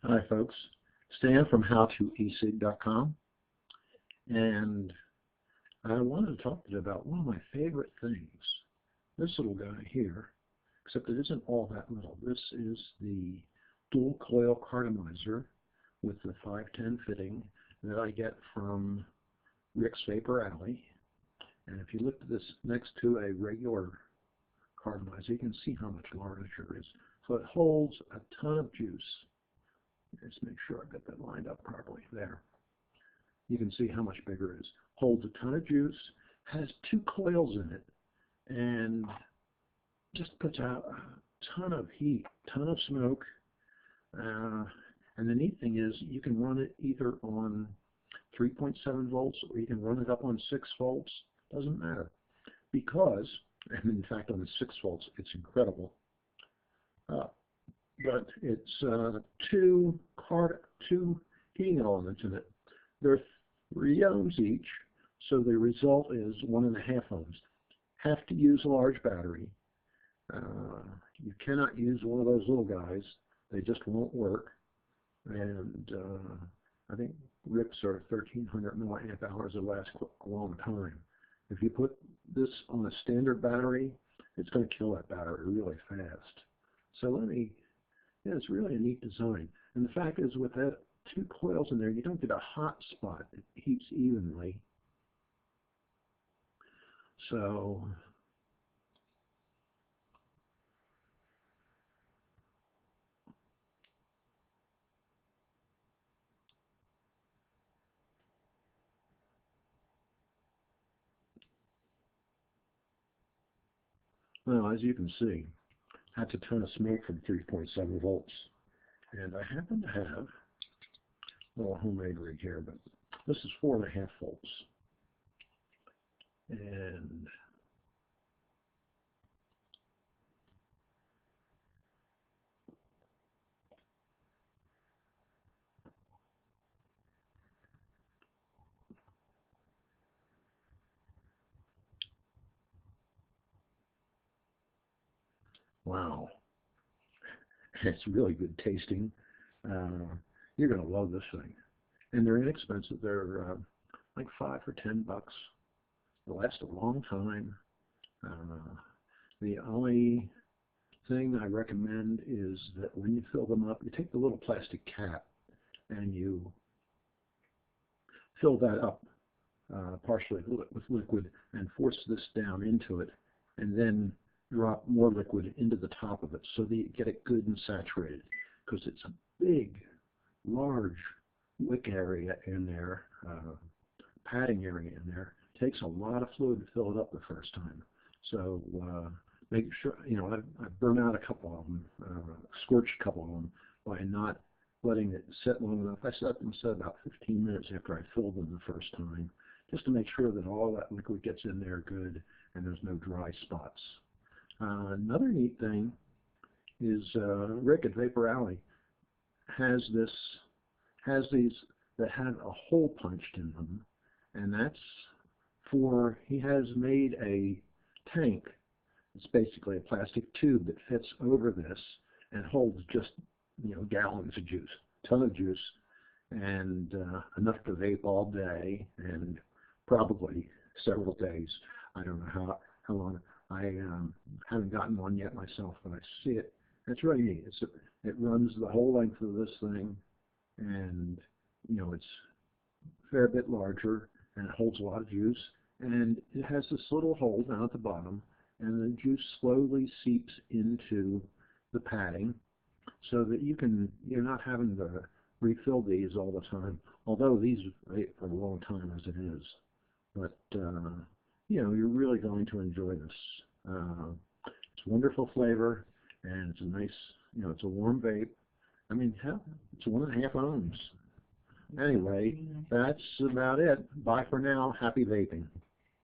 Hi folks, Stan from howtoecig.com, and I wanted to talk to you about one of my favorite things. This little guy here, except it isn't all that little. This is the dual-coil Cartomizer with the 510 fitting that I get from Rick's Vapor Alley. And if you look at this next to a regular Cartomizer, you can see how much larger it is. So it holds a ton of juice. Let's make sure I've got that lined up properly there. You can see how much bigger it is. Holds a ton of juice, has two coils in it, and just puts out a ton of heat, ton of smoke. And the neat thing is you can run it either on 3.7 volts or you can run it up on 6 volts. Doesn't matter. Because, and in fact on the 6 volts, it's incredible. But it's two heating elements in it. They're 3 ohms each, so the result is 1.5 ohms. Have to use a large battery. You cannot use one of those little guys. They just won't work. And I think Rick's are 1,300 milliamp hours. It lasts a long time. If you put this on a standard battery, it's going to kill that battery really fast. So yeah, it's really a neat design. And the fact is, with that 2 coils in there, you don't get a hot spot. It heats evenly. So well, as you can see, that's a ton of smoke from 3.7 volts. And I happen to have a little homemade rig here, but this is 4.5 volts. And wow, it's really good tasting. You're going to love this thing. And they're inexpensive. They're like $5 or $10. They last a long time. The only thing I recommend is that when you fill them up, you take the little plastic cap and you fill that up partially with liquid and force this down into it, and then drop more liquid into the top of it so that you get it good and saturated, because it's a big, large wick area in there, padding area in there. It takes a lot of fluid to fill it up the first time. So make sure, I burn out a couple of them, scorch a couple of them by not letting it sit long enough. I set them about 15 minutes after I filled them the first time, just to make sure that all that liquid gets in there good and there's no dry spots. Another neat thing is Rick at Vapor Alley has these that have a hole punched in them, and that's for, he has made a tank. It's basically a plastic tube that fits over this and holds just gallons of juice, ton of juice, and enough to vape all day and probably several days. I don't know how long. I haven't gotten one yet myself, but I see it. It's really neat. It runs the whole length of this thing, and it's a fair bit larger, and it holds a lot of juice. And it has this little hole down at the bottom, and the juice slowly seeps into the padding, so that you're not having to refill these all the time. Although these vape for a long time as it is, but you're really going to enjoy this. It's wonderful flavor, and it's a nice, it's a warm vape. I mean, hell, it's 1.5 ohms. Anyway, that's about it. Bye for now. Happy vaping.